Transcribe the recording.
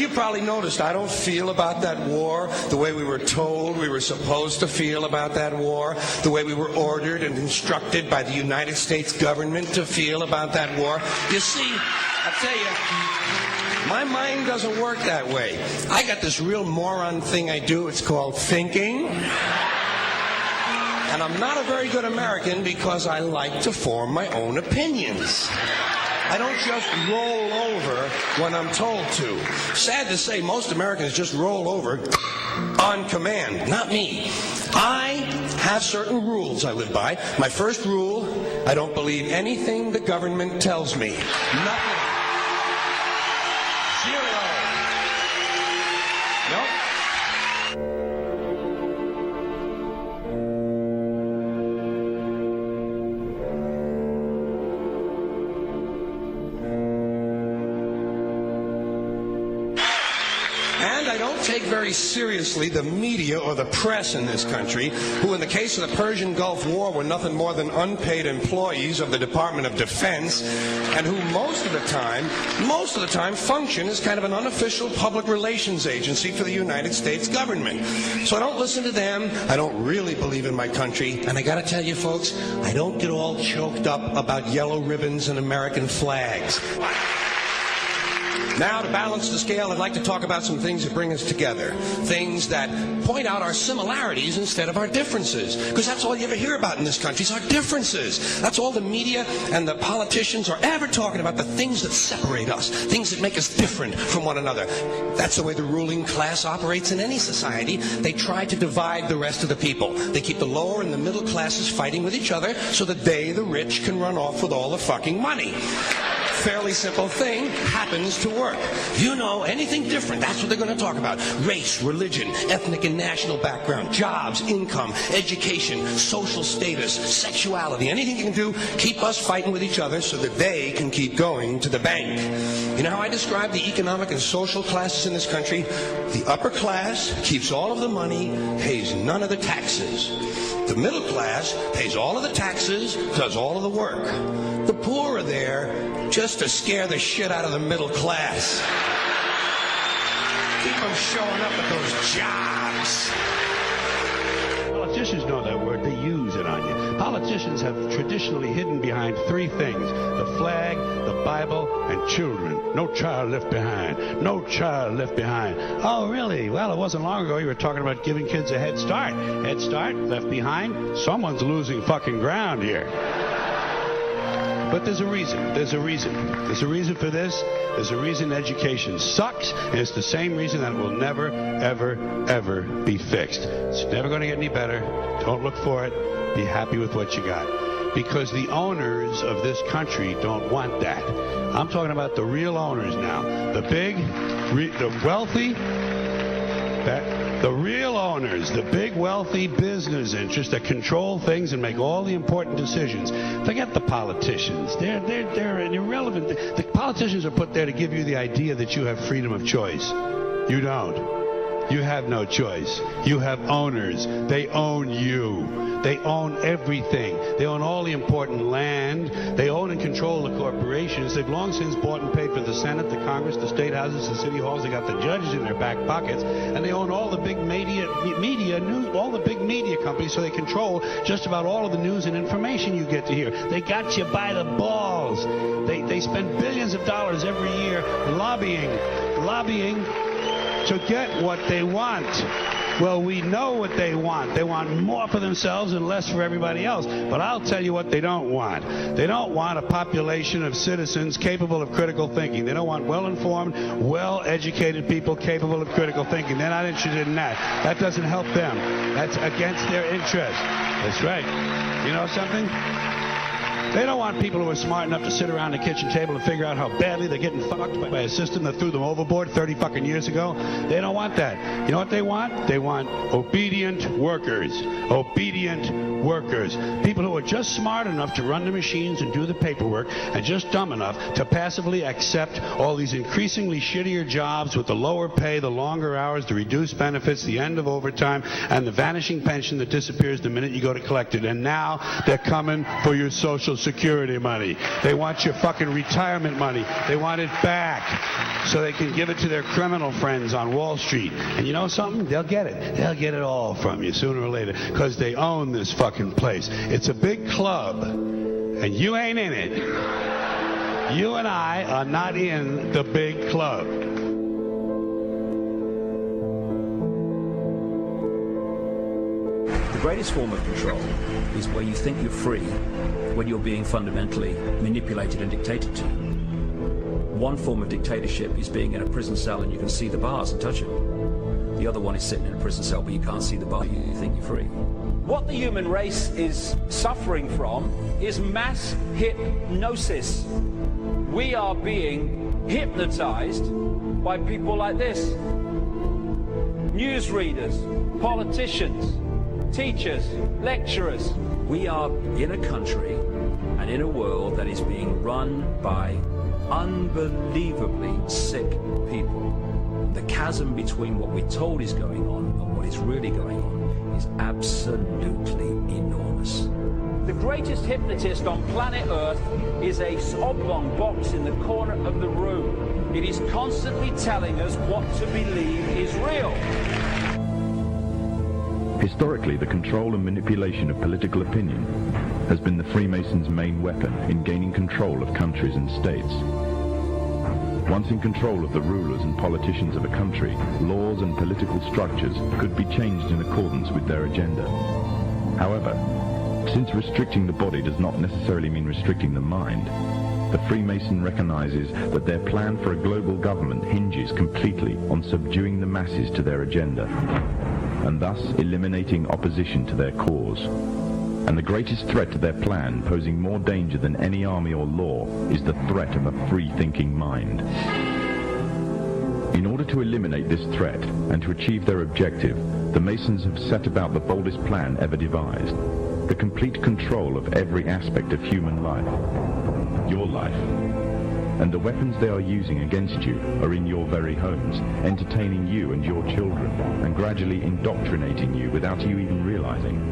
you probably noticed I don't feel about that war the way we were told we were supposed to feel about that war, the way we were ordered and instructed by the United States government to feel about that war. You see, I'll tell you, my mind doesn't work that way. I got this real moron thing I do. It's called thinking. And I'm not a very good American because I like to form my own opinions. I don't just roll over when I'm told to. Sad to say, most Americans just roll over on command. Not me. I have certain rules I live by. My first rule, I don't believe anything the government tells me. Nothing. Zero. Nope. And I don't take very seriously the media or the press in this country, who in the case of the Persian Gulf War were nothing more than unpaid employees of the Department of Defense, and who most of the time function as kind of an unofficial public relations agency for the United States government. So I don't listen to them. I don't really believe in my country. And I gotta tell you folks, I don't get all choked up about yellow ribbons and American flags. Now, to balance the scale, I'd like to talk about some things that bring us together. Things that point out our similarities instead of our differences. Because that's all you ever hear about in this country is our differences. That's all the media and the politicians are ever talking about, the things that separate us, things that make us different from one another. That's the way the ruling class operates in any society. They try to divide the rest of the people. They keep the lower and the middle classes fighting with each other so that they, the rich, can run off with all the fucking money. Fairly simple thing, happens to work. You know, anything different, that's what they're going to talk about. Race, religion, ethnic and national background, jobs, income, education, social status, sexuality, anything you can do, keep us fighting with each other so that they can keep going to the bank. You know how I describe the economic and social classes in this country? The upper class keeps all of the money, pays none of the taxes. The middle class pays all of the taxes, does all of the work. The poor are there just to scare the shit out of the middle class. Keep them showing up at those jobs. Politicians know that word. They use it on you. Politicians have traditionally hidden behind three things: the flag, the Bible, and children. No child left behind. No child left behind. Oh, really? Well, it wasn't long ago you were talking about giving kids a head start. Head start, left behind. Someone's losing fucking ground here. But there's a reason. There's a reason. There's a reason for this. There's a reason education sucks, and it's the same reason that it will never, ever, ever be fixed. It's never going to get any better. Don't look for it. Be happy with what you got. Because the owners of this country don't want that. I'm talking about the real owners now. The big, the wealthy, the real owners, the big wealthy business interests that control things and make all the important decisions. Forget the politicians. They're irrelevant. The politicians are put there to give you the idea that you have freedom of choice. You don't. You have no choice. You have owners. They own you. They own everything. They own all the important land. They own and control the corporations. They've long since bought and paid for the Senate, the Congress, the state houses, the city halls. They got the judges in their back pockets, and they own all the big media news, all the big media companies. So they control just about all of the news and information you get to hear. They got you by the balls. They spend billions of dollars every year lobbying to get what they want. Well, we know what they want. They want more for themselves and less for everybody else. But I'll tell you what they don't want. They don't want a population of citizens capable of critical thinking. They don't want well-informed, well-educated people capable of critical thinking. They're not interested in that. That doesn't help them. That's against their interest. That's right. You know something? They don't want people who are smart enough to sit around the kitchen table and figure out how badly they're getting fucked by a system that threw them overboard 30 fucking years ago. They don't want that. You know what they want? They want obedient workers. Obedient workers. People who are just smart enough to run the machines and do the paperwork and just dumb enough to passively accept all these increasingly shittier jobs with the lower pay, the longer hours, the reduced benefits, the end of overtime, and the vanishing pension that disappears the minute you go to collect it. And now they're coming for your Social Security money. They want your fucking retirement money. They want it back so they can give it to their criminal friends on Wall Street. And you know something? They'll get it. They'll get it all from you sooner or later because they own this fucking place. It's a big club, and you ain't in it. You and I are not in the big club. The greatest form of control is where you think you're free when you're being fundamentally manipulated and dictated to. One form of dictatorship is being in a prison cell and you can see the bars and touch them. The other one is sitting in a prison cell but you can't see the bar, you think you're free. What the human race is suffering from is mass hypnosis. We are being hypnotized by people like this. Newsreaders, politicians, teachers, lecturers. We are in a country and in a world that is being run by unbelievably sick people. The chasm between what we're told is going on and what is really going on is absolutely enormous. The greatest hypnotist on planet Earth is a oblong box in the corner of the room. It is constantly telling us what to believe is real. Historically, the control and manipulation of political opinion has been the Freemasons' main weapon in gaining control of countries and states. Once in control of the rulers and politicians of a country, laws and political structures could be changed in accordance with their agenda. However, since restricting the body does not necessarily mean restricting the mind, the Freemason recognizes that their plan for a global government hinges completely on subduing the masses to their agenda, and thus eliminating opposition to their cause. And the greatest threat to their plan, posing more danger than any army or law, is the threat of a free-thinking mind. In order to eliminate this threat and to achieve their objective, the Masons have set about the boldest plan ever devised: the complete control of every aspect of human life, your life. And the weapons they are using against you are in your very homes, entertaining you and your children, and gradually indoctrinating you without you even realizing.